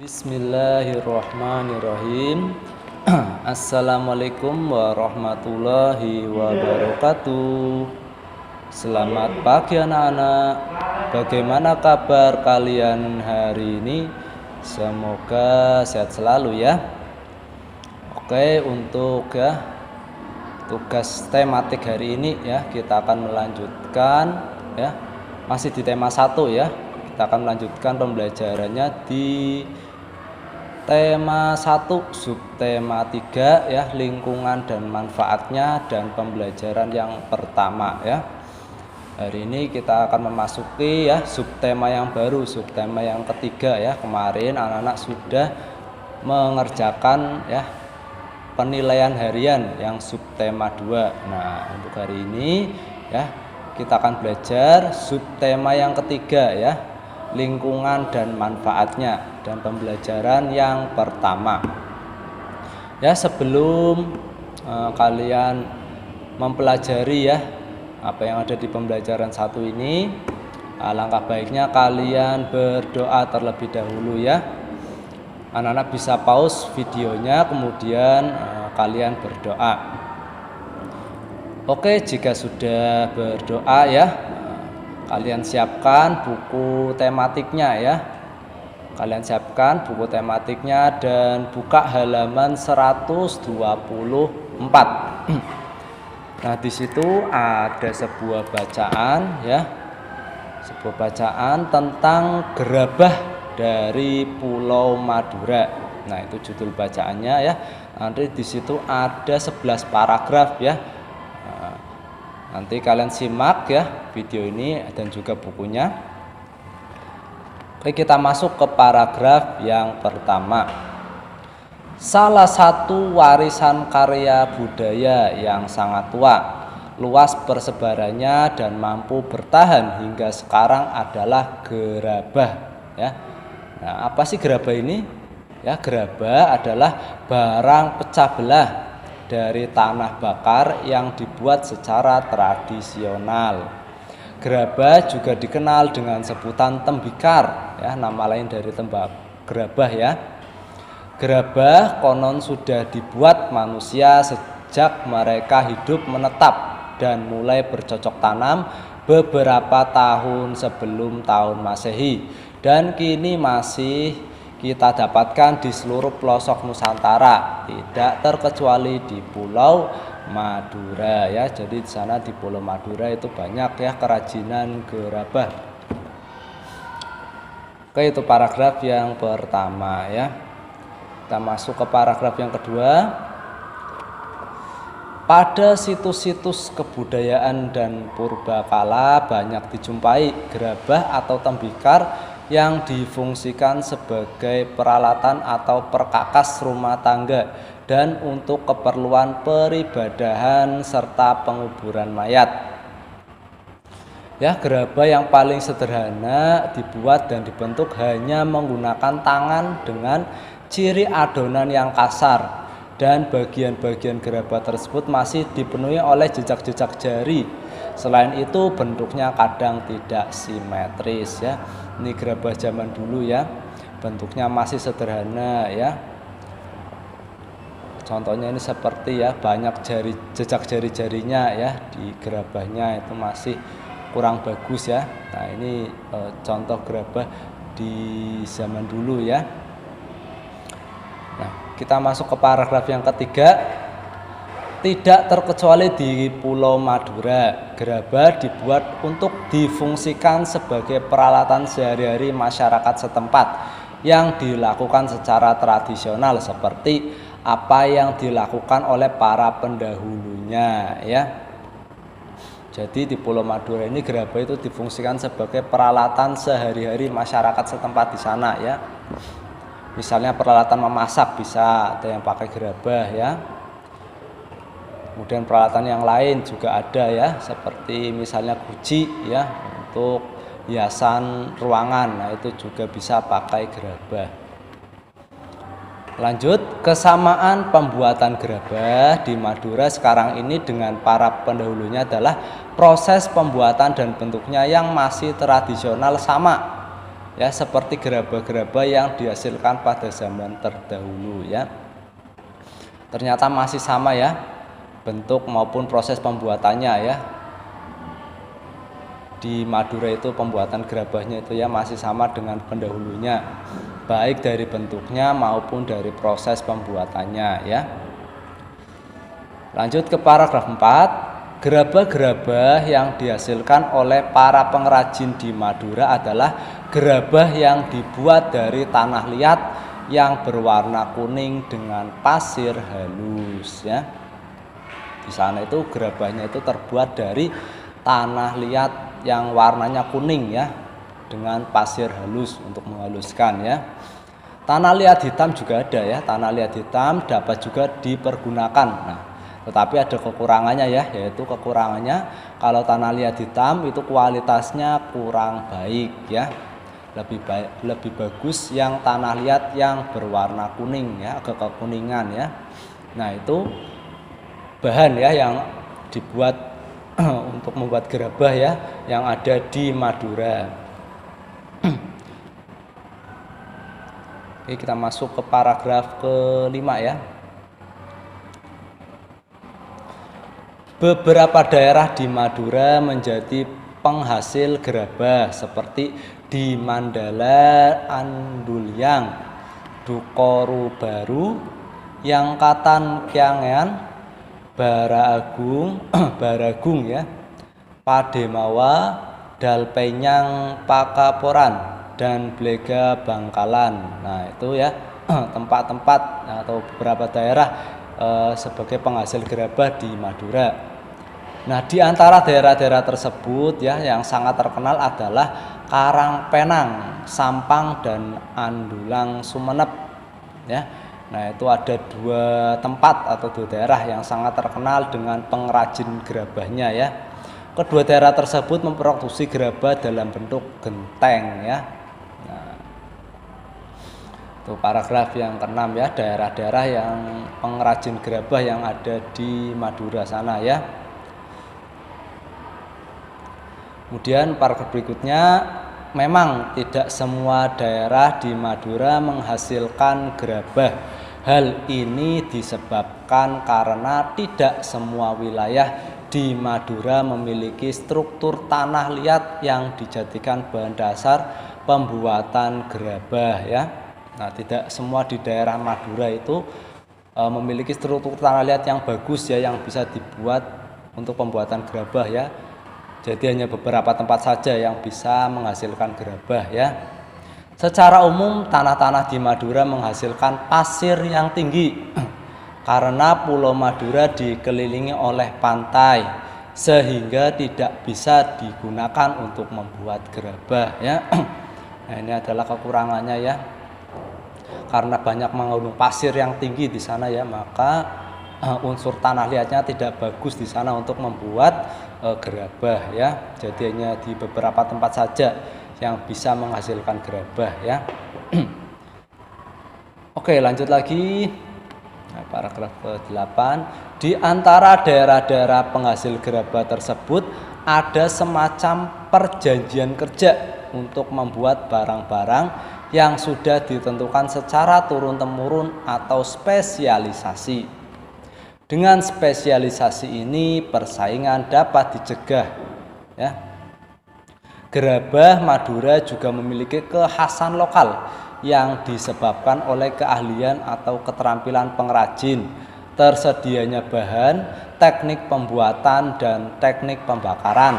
Bismillahirrahmanirrahim. Assalamualaikum warahmatullahi wabarakatuh. Selamat pagi anak-anak. Bagaimana kabar kalian hari ini? Semoga sehat selalu ya. Oke, untuk tugas tematik hari ini ya, kita akan melanjutkan ya. Masih di tema 1 ya. Kita akan melanjutkan pembelajarannya di tema 1 subtema 3 ya, lingkungan dan manfaatnya, dan pembelajaran yang pertama ya. Hari ini kita akan memasuki ya subtema yang baru, subtema yang ketiga ya. Kemarin anak-anak sudah mengerjakan ya penilaian harian yang subtema 2. Nah, untuk hari ini ya kita akan belajar subtema yang ketiga ya, lingkungan dan manfaatnya, dan pembelajaran yang pertama. Ya, sebelum kalian mempelajari ya apa yang ada di pembelajaran 1 ini, alangkah baiknya kalian berdoa terlebih dahulu ya. Anak-anak bisa pause videonya, kemudian kalian berdoa. Oke, jika sudah berdoa ya, kalian siapkan buku tematiknya ya. Kalian siapkan buku tematiknya dan buka halaman 124. Nah, di situ ada sebuah bacaan ya. Sebuah bacaan tentang gerabah dari Pulau Madura. Nah, itu judul bacaannya ya. Nanti di situ ada 11 paragraf ya. Nanti kalian simak ya video ini dan juga bukunya. Oke, kita masuk ke paragraf yang pertama. Salah satu warisan karya budaya yang sangat tua, luas persebarannya dan mampu bertahan hingga sekarang adalah gerabah ya. Nah, apa sih gerabah ini? Ya, gerabah adalah barang pecah belah dari tanah bakar yang dibuat secara tradisional. Gerabah juga dikenal dengan sebutan tembikar ya, nama lain dari gerabah ya. Gerabah konon sudah dibuat manusia sejak mereka hidup menetap dan mulai bercocok tanam beberapa tahun sebelum tahun Masehi, dan kini masih kita dapatkan di seluruh pelosok Nusantara, tidak terkecuali di Pulau Madura ya. Jadi di sana di Pulau Madura itu banyak ya kerajinan gerabah. Oke, itu paragraf yang pertama ya. Kita masuk ke paragraf yang kedua. Pada situs-situs kebudayaan dan purbakala banyak dijumpai gerabah atau tembikar yang difungsikan sebagai peralatan atau perkakas rumah tangga dan untuk keperluan peribadahan serta penguburan mayat. Ya, gerabah yang paling sederhana dibuat dan dibentuk hanya menggunakan tangan dengan ciri adonan yang kasar, dan bagian-bagian gerabah tersebut masih dipenuhi oleh jejak-jejak jari. Selain itu bentuknya kadang tidak simetris ya. Ini gerabah zaman dulu ya, bentuknya masih sederhana ya. Contohnya ini seperti ya, banyak jejak jari-jarinya ya di gerabahnya itu masih kurang bagus ya. Nah, ini contoh gerabah di zaman dulu ya. Nah, kita masuk ke paragraf yang ketiga. Tidak terkecuali di Pulau Madura, gerabah dibuat untuk difungsikan sebagai peralatan sehari-hari masyarakat setempat yang dilakukan secara tradisional seperti apa yang dilakukan oleh para pendahulunya ya. Jadi di Pulau Madura ini gerabah itu difungsikan sebagai peralatan sehari-hari masyarakat setempat di sana ya. Misalnya peralatan memasak bisa ada yang pakai gerabah ya. Kemudian peralatan yang lain juga ada ya, seperti misalnya guci ya untuk hiasan ruangan. Nah, itu juga bisa pakai gerabah. Lanjut, kesamaan pembuatan gerabah di Madura sekarang ini dengan para pendahulunya adalah proses pembuatan dan bentuknya yang masih tradisional sama. ya, seperti gerabah-gerabah yang dihasilkan pada zaman terdahulu ya. Ternyata masih sama ya, bentuk maupun proses pembuatannya ya. Di Madura itu pembuatan gerabahnya itu ya masih sama dengan pendahulunya, baik dari bentuknya maupun dari proses pembuatannya ya. Lanjut ke paragraf 4. Gerabah-gerabah yang dihasilkan oleh para pengrajin di Madura adalah gerabah yang dibuat dari tanah liat yang berwarna kuning dengan pasir halus ya. Di sana itu gerabahnya itu terbuat dari tanah liat yang warnanya kuning ya, dengan pasir halus untuk menghaluskan ya. Tanah liat hitam juga ada ya, tanah liat hitam dapat juga dipergunakan. Nah, tetapi ada kekurangannya ya, yaitu kekurangannya kalau tanah liat hitam itu kualitasnya kurang baik ya. Lebih bagus yang tanah liat yang berwarna kuning ya, agak kekuningan ya. Nah, itu bahan ya yang dibuat untuk membuat gerabah ya yang ada di Madura. Oke, kita masuk ke paragraf kelima ya. Beberapa daerah di Madura menjadi penghasil gerabah seperti di Mandala, Andulyang, Dukoru Baru, Yangkatan Kyangyan, Baragung ya, Pademawa, Dalpenyang Pakaporan, dan Blega Bangkalan. Nah, itu ya tempat-tempat atau beberapa daerah sebagai penghasil gerabah di Madura. Nah, di antara daerah-daerah tersebut ya yang sangat terkenal adalah Karangpenang, Sampang, dan Andulang Sumenep ya. Nah, itu ada dua tempat atau dua daerah yang sangat terkenal dengan pengrajin gerabahnya ya. Kedua daerah tersebut memproduksi gerabah dalam bentuk genteng ya. Nah, itu paragraf yang ke-6 ya, daerah-daerah yang pengrajin gerabah yang ada di Madura sana ya. Kemudian paragraf berikutnya, memang tidak semua daerah di Madura menghasilkan gerabah. Hal ini disebabkan karena tidak semua wilayah di Madura memiliki struktur tanah liat yang dijadikan bahan dasar pembuatan gerabah ya. Nah, tidak semua di daerah Madura itu memiliki struktur tanah liat yang bagus ya, yang bisa dibuat untuk pembuatan gerabah ya. Jadi hanya beberapa tempat saja yang bisa menghasilkan gerabah ya. Secara umum tanah-tanah di Madura menghasilkan pasir yang tinggi karena Pulau Madura dikelilingi oleh pantai sehingga tidak bisa digunakan untuk membuat gerabah ya. Nah, ini adalah kekurangannya ya. Karena banyak mengandung pasir yang tinggi di sana ya, maka unsur tanah liatnya tidak bagus di sana untuk membuat gerabah ya. Jadi hanya di beberapa tempat saja yang bisa menghasilkan gerabah ya. Oke, lanjut lagi. Nah, paragraf ke-8. Di antara daerah-daerah penghasil gerabah tersebut ada semacam perjanjian kerja untuk membuat barang-barang yang sudah ditentukan secara turun-temurun atau spesialisasi. Dengan spesialisasi ini persaingan dapat dicegah ya. Gerabah Madura juga memiliki kekhasan lokal yang disebabkan oleh keahlian atau keterampilan pengrajin, tersedianya bahan, teknik pembuatan, dan teknik pembakaran.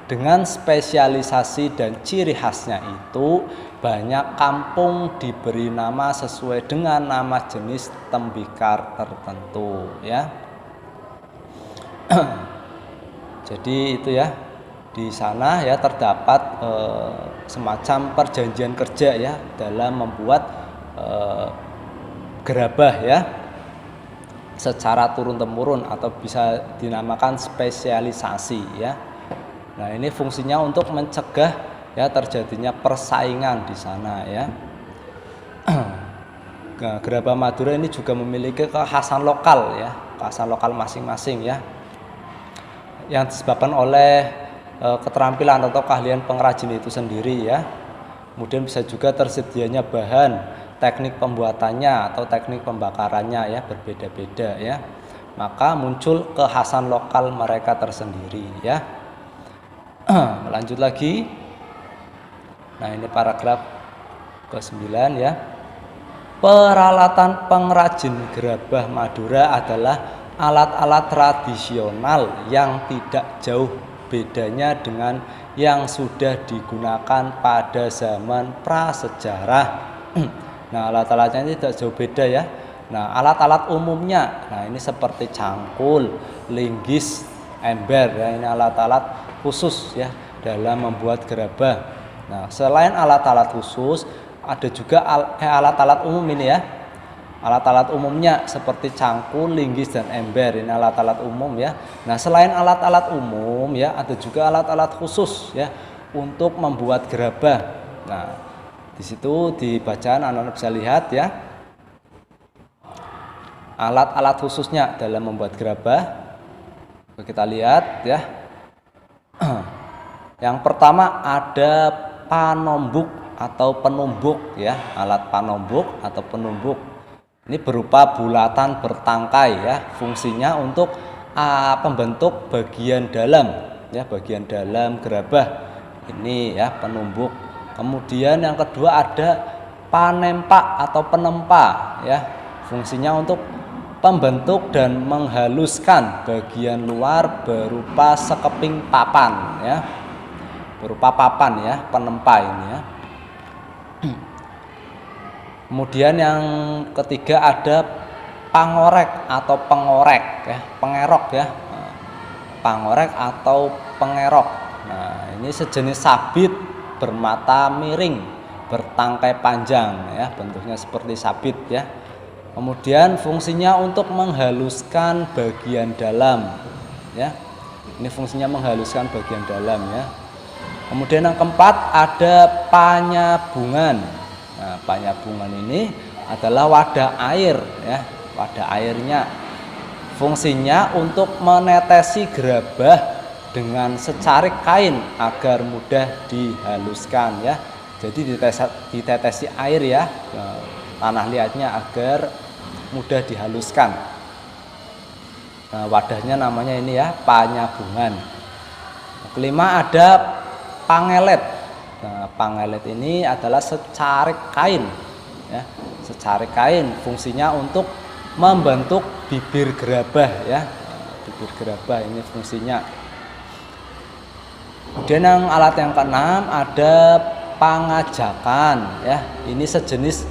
Dengan spesialisasi dan ciri khasnya itu, banyak kampung diberi nama sesuai dengan nama jenis tembikar tertentu ya. Jadi itu ya, di sana ya terdapat semacam perjanjian kerja ya dalam membuat gerabah ya secara turun-temurun atau bisa dinamakan spesialisasi ya. Nah, ini fungsinya untuk mencegah ya terjadinya persaingan di sana ya. Nah, gerabah Madura ini juga memiliki kekhasan lokal ya, kekhasan lokal masing-masing ya, yang disebabkan oleh keterampilan atau keahlian pengrajin itu sendiri ya. Kemudian bisa juga tersedianya bahan, teknik pembuatannya atau teknik pembakarannya ya berbeda-beda ya. Maka muncul kekhasan lokal mereka tersendiri ya. Lanjut lagi. Nah, ini paragraf ke-9 ya. Peralatan pengrajin gerabah Madura adalah alat-alat tradisional yang tidak jauh bedanya dengan yang sudah digunakan pada zaman prasejarah. Nah, alat-alatnya ini tidak jauh beda ya. Nah, alat-alat umumnya, nah ini seperti cangkul, linggis, ember ya, ini alat-alat khusus ya dalam membuat gerabah. Nah, selain alat-alat khusus, ada juga alat-alat umum ini ya. Alat-alat umumnya seperti cangkul, linggis, dan ember. Ini alat-alat umum ya. Nah, selain alat-alat umum ya, ada juga alat-alat khusus ya untuk membuat gerabah. Nah, di situ di bacaan anak-anak bisa lihat ya. Alat-alat khususnya dalam membuat gerabah. Kita lihat ya. Yang pertama ada panombuk atau penumbuk ya, alat panombuk atau penumbuk. Ini berupa bulatan bertangkai ya, fungsinya untuk pembentuk bagian dalam ya, bagian dalam gerabah. Ini ya penumbuk. Kemudian yang kedua ada panempa atau penempa ya, fungsinya untuk pembentuk dan menghaluskan bagian luar berupa sekeping papan ya. Berupa papan ya, penempa ini ya. Kemudian yang ketiga ada pangorek atau pengorek ya, pengerok ya. Pangorek atau pengerok. Nah, ini sejenis sabit bermata miring, bertangkai panjang ya, bentuknya seperti sabit ya. Kemudian fungsinya untuk menghaluskan bagian dalam ya. Ini fungsinya menghaluskan bagian dalam ya. Kemudian yang keempat ada panyabungan. Nah, panyabungan ini adalah wadah air ya, wadah airnya. Fungsinya untuk menetesi gerabah dengan secarik kain agar mudah dihaluskan ya. Jadi ditetesi air ya, tanah liatnya agar mudah dihaluskan. Nah, wadahnya namanya ini ya, panyabungan. Kelima ada pangelet. Nah, pangelet ini adalah secarik kain ya, secarik kain, fungsinya untuk membentuk bibir gerabah ya. Bibir gerabah ini fungsinya. Kemudian yang alat yang keenam ada pangajakan ya. Ini sejenis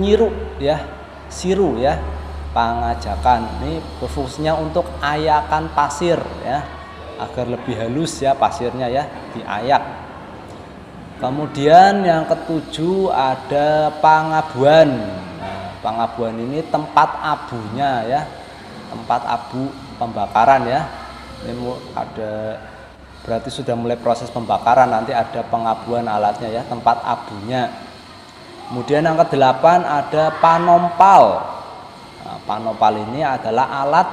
nyiru ya, siru ya. Pangajakan ini berfungsinya untuk ayakan pasir ya, agar lebih halus ya pasirnya ya, diayak. Kemudian yang ketujuh ada pangabuan. Nah, pangabuan ini tempat abunya ya, tempat abu pembakaran ya. Ini ada, berarti sudah mulai proses pembakaran, nanti ada pengabuan alatnya ya, tempat abunya. Kemudian yang kedelapan ada panompal. Nah, panompal ini adalah alat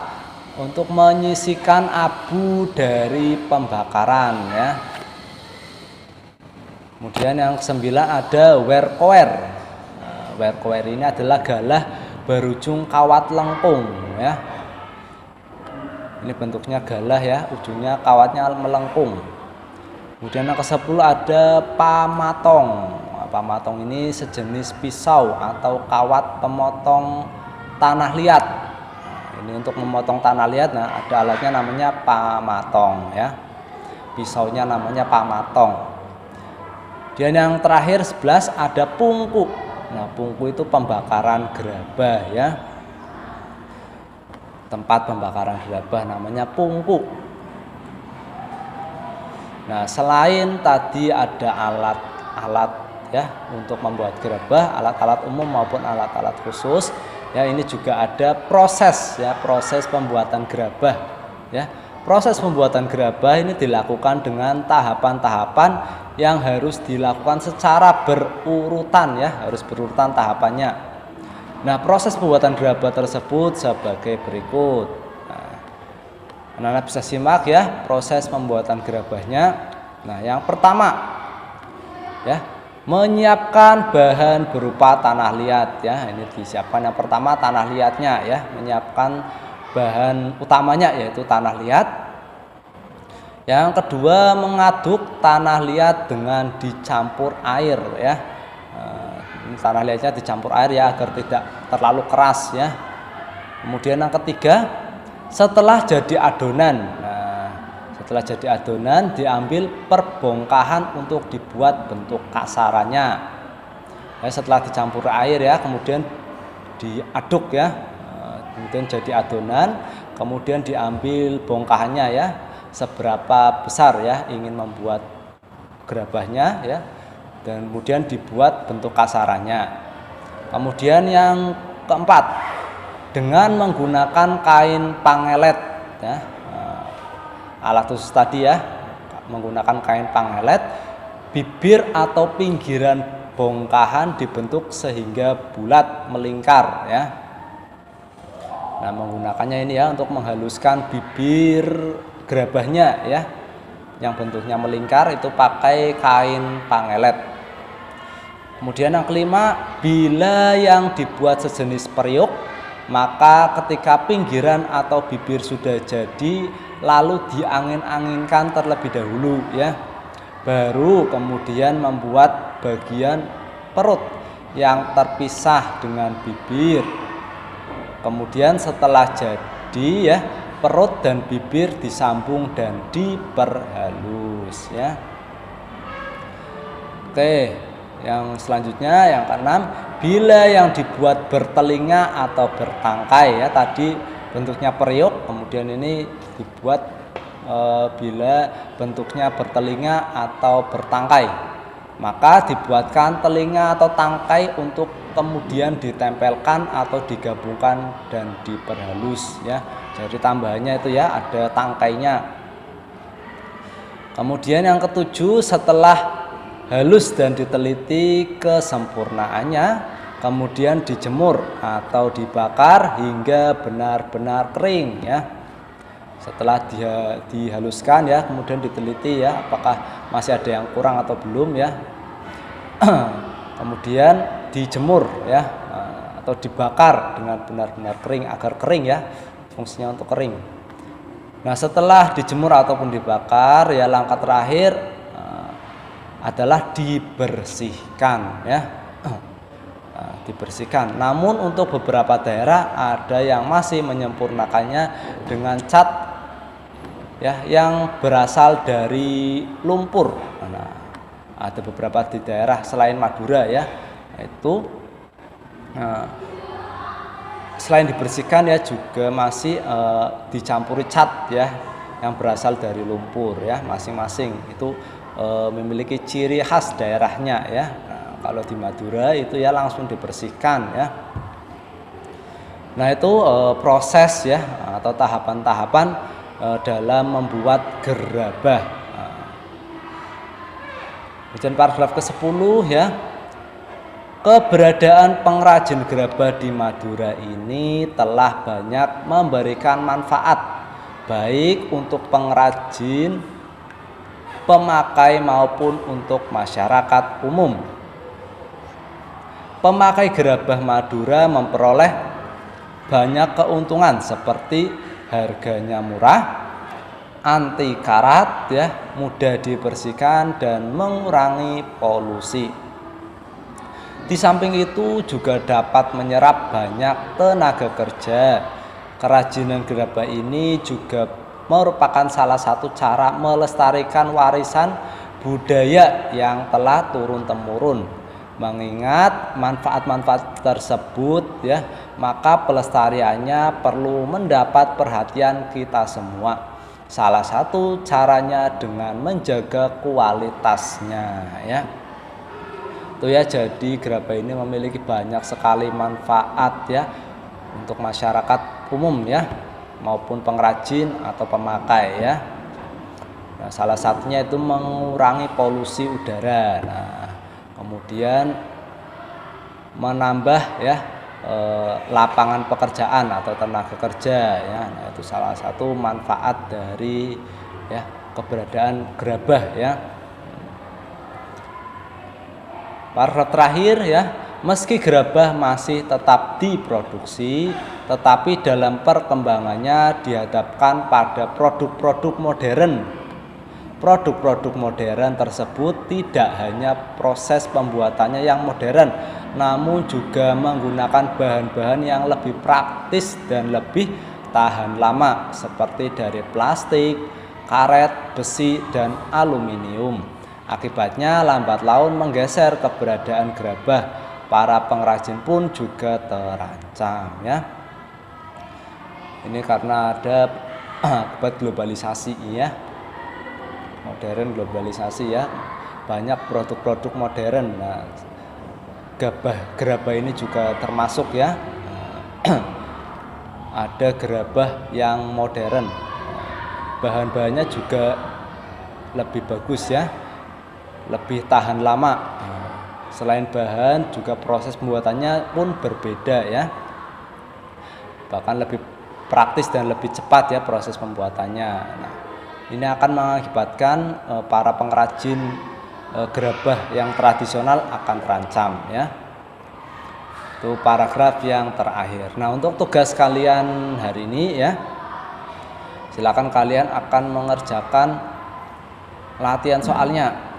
untuk menyisikan abu dari pembakaran ya. Kemudian yang kesembilan ada werkower. Nah, werkower ini adalah galah berujung kawat lengkung ya. Ini bentuknya galah ya, ujungnya kawatnya melengkung. Kemudian yang ke-10 ada pamatong. Nah, pamatong ini sejenis pisau atau kawat pemotong tanah liat. Nah, ini untuk memotong tanah liat, nah ada alatnya namanya pamatong ya. Pisaunya namanya pamatong. Dan yang terakhir 11 ada pungku. Nah, pungku itu pembakaran gerabah ya. Tempat pembakaran gerabah namanya pungku. Nah, selain tadi ada alat-alat ya untuk membuat gerabah, alat-alat umum maupun alat-alat khusus, ya ini juga ada proses ya, proses pembuatan gerabah ya. Proses pembuatan gerabah ini dilakukan dengan tahapan-tahapan yang harus dilakukan secara berurutan ya, harus berurutan tahapannya. Nah, proses pembuatan gerabah tersebut sebagai berikut. Nah, anak-anak bisa simak ya proses pembuatan gerabahnya. Nah, yang pertama ya, Menyiapkan bahan berupa tanah liat ya. Ini disiapkan yang pertama tanah liatnya ya, menyiapkan bahan utamanya yaitu tanah liat. Yang kedua mengaduk tanah liat dengan dicampur air ya. Tanah liatnya dicampur air ya agar tidak terlalu keras ya. Kemudian yang ketiga setelah jadi adonan. Setelah jadi adonan diambil perbongkahan untuk dibuat bentuk kasarannya. Ya, setelah dicampur air ya, kemudian diaduk ya, kemudian jadi adonan, kemudian diambil bongkahannya ya, seberapa besar ya ingin membuat gerabahnya ya, dan kemudian dibuat bentuk kasarannya. Kemudian yang keempat dengan menggunakan kain pangelet ya. Alat khusus tadi ya, menggunakan kain pangelet, bibir atau pinggiran bongkahan dibentuk sehingga bulat melingkar ya. Nah, menggunakannya ini ya untuk menghaluskan bibir gerabahnya ya, yang bentuknya melingkar itu pakai kain pangelet. Kemudian yang kelima, bila yang dibuat sejenis periuk, maka ketika pinggiran atau bibir sudah jadi lalu diangin-anginkan terlebih dahulu ya, baru kemudian membuat bagian perut yang terpisah dengan bibir. Kemudian setelah jadi ya, perut dan bibir disambung dan diperhalus ya. Oke, yang selanjutnya yang keenam, bila yang dibuat bertelinga atau bertangkai ya, tadi bentuknya periuk, kemudian ini dibuat bila bentuknya bertelinga atau bertangkai, maka dibuatkan telinga atau tangkai untuk kemudian ditempelkan atau digabungkan dan diperhalus ya. Jadi tambahannya itu ya ada tangkainya. Kemudian yang ketujuh, setelah halus dan diteliti kesempurnaannya, kemudian dijemur atau dibakar hingga benar-benar kering ya. Setelah dia dihaluskan ya, kemudian diteliti ya apakah masih ada yang kurang atau belum ya. Kemudian dijemur ya, atau dibakar dengan benar-benar kering agar kering ya, fungsinya untuk kering. Nah, setelah dijemur ataupun dibakar ya, langkah terakhir adalah dibersihkan ya. Dibersihkan. Namun untuk beberapa daerah ada yang masih menyempurnakannya dengan cat ya yang berasal dari lumpur. Nah, ada beberapa di daerah selain Madura ya, itu selain dibersihkan ya juga masih dicampuri cat ya yang berasal dari lumpur ya. Masing-masing itu memiliki ciri khas daerahnya ya. Kalau di Madura itu ya langsung dibersihkan ya. Nah, itu proses ya atau tahapan-tahapan dalam membuat gerabah. Kemudian paragraf ke-10 ya. Keberadaan pengrajin gerabah di Madura ini telah banyak memberikan manfaat baik untuk pengrajin, pemakai maupun untuk masyarakat umum. Pemakai gerabah Madura memperoleh banyak keuntungan seperti harganya murah, anti karat ya, mudah dibersihkan dan mengurangi polusi. Di samping itu juga dapat menyerap banyak tenaga kerja. Kerajinan gerabah ini juga merupakan salah satu cara melestarikan warisan budaya yang telah turun-temurun. Mengingat manfaat-manfaat tersebut ya, maka pelestariannya perlu mendapat perhatian kita semua. Salah satu caranya dengan menjaga kualitasnya ya. Itu ya, jadi gerabah ini memiliki banyak sekali manfaat ya untuk masyarakat umum ya, maupun pengrajin atau pemakai ya. Nah, salah satunya itu mengurangi polusi udara. Nah, kemudian menambah ya lapangan pekerjaan atau tenaga kerja ya. Nah, itu salah satu manfaat dari ya keberadaan gerabah ya. Paragraf terakhir ya, meski gerabah masih tetap diproduksi, tetapi dalam perkembangannya dihadapkan pada produk-produk modern. Produk-produk modern tersebut tidak hanya proses pembuatannya yang modern, namun juga menggunakan bahan-bahan yang lebih praktis dan lebih tahan lama seperti dari plastik, karet, besi, dan aluminium. Akibatnya lambat laun menggeser keberadaan gerabah. Para pengrajin pun juga terancam ya. Ini karena ada akibat globalisasi ya. Modern globalisasi ya. Banyak produk-produk modern. Nah, gerabah ini juga termasuk ya. Ada gerabah yang modern. Bahan-bahannya juga lebih bagus ya. Lebih tahan lama. Selain bahan juga proses pembuatannya pun berbeda ya. Bahkan lebih praktis dan lebih cepat ya proses pembuatannya. Nah, ini akan mengakibatkan para pengrajin gerabah yang tradisional akan terancam ya. Itu paragraf yang terakhir. Nah, untuk tugas kalian hari ini ya, silakan kalian akan mengerjakan latihan soalnya.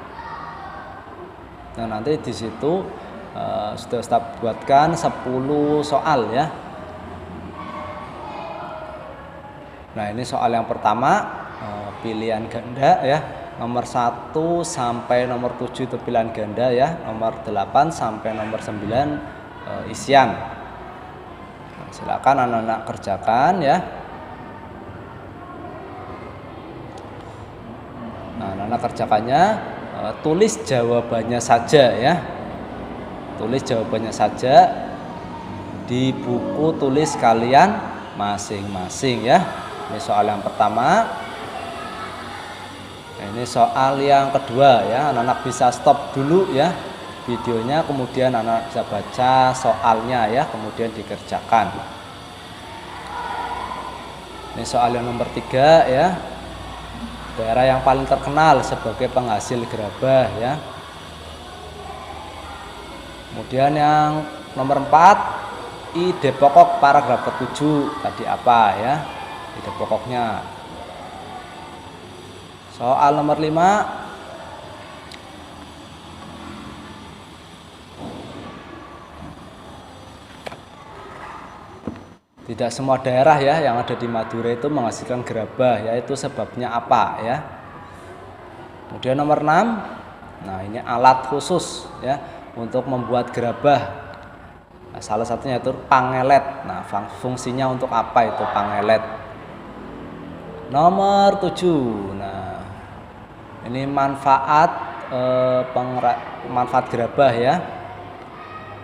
Nah, nanti di situ sudah Ustaz buatkan 10 soal ya. Nah, ini soal yang pertama, pilihan ganda ya. Nomor 1 sampai nomor 7 itu pilihan ganda ya. Nomor 8 sampai nomor 9 isian. Nah, silakan anak-anak kerjakan ya. Nah, anak-anak kerjakannya, tulis jawabannya saja ya. Tulis jawabannya saja di buku tulis kalian masing-masing ya. Ini soal yang pertama. Ini soal yang kedua ya. Anak-anak bisa stop dulu ya videonya, kemudian anak bisa baca soalnya ya, kemudian dikerjakan. Ini soal yang nomor 3 ya. Daerah yang paling terkenal sebagai penghasil gerabah ya. Kemudian yang nomor 4, ide pokok paragraf ke-7 tadi apa ya? Ide pokoknya. Soal nomor 5, tidak semua daerah ya yang ada di Madura itu menghasilkan gerabah, yaitu sebabnya apa ya. Kemudian nomor 6, nah ini alat khusus ya untuk membuat gerabah. Nah, salah satunya itu pangelet. Nah, fungsinya untuk apa itu pangelet? Nomor 7, nah ini manfaat manfaat gerabah ya.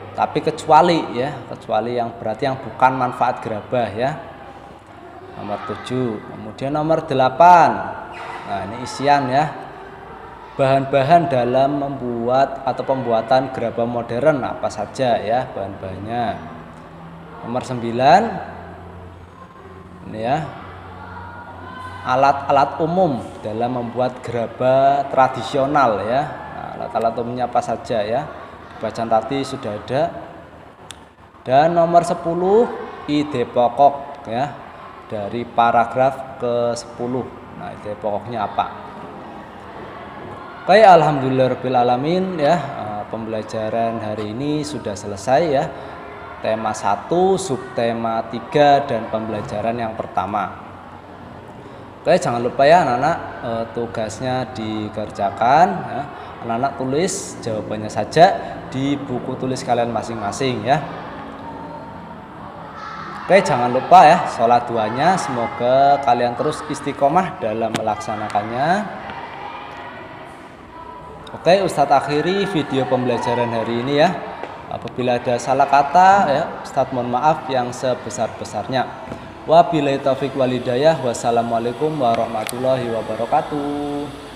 Tapi kecuali yang berarti yang bukan manfaat gerabah ya. Nomor 7. Kemudian nomor 8. Nah, ini isian ya. Bahan-bahan dalam membuat atau pembuatan gerabah modern apa saja ya bahan-bahannya. Nomor 9. Ini ya. Alat-alat umum dalam membuat gerabah tradisional ya. Nah, alat-alat umumnya apa saja ya. Bacaan tadi sudah ada. Dan nomor 10, ide pokok ya dari paragraf ke-10. Nah, ide pokoknya apa? Oke, alhamdulillahirabbil alamin ya. Pembelajaran hari ini sudah selesai ya. Tema 1, subtema 3 dan pembelajaran yang pertama. Oke, jangan lupa ya anak-anak tugasnya dikerjakan ya. Anak-anak tulis jawabannya saja di buku tulis kalian masing-masing ya. Oke, jangan lupa ya sholat duanya. Semoga kalian terus istiqomah dalam melaksanakannya. Oke, Ustadz akhiri video pembelajaran hari ini ya. Apabila ada salah kata ya, Ustadz mohon maaf yang sebesar-besarnya. Wabillahi taufiq walhidayah. Wassalamualaikum warahmatullahi wabarakatuh.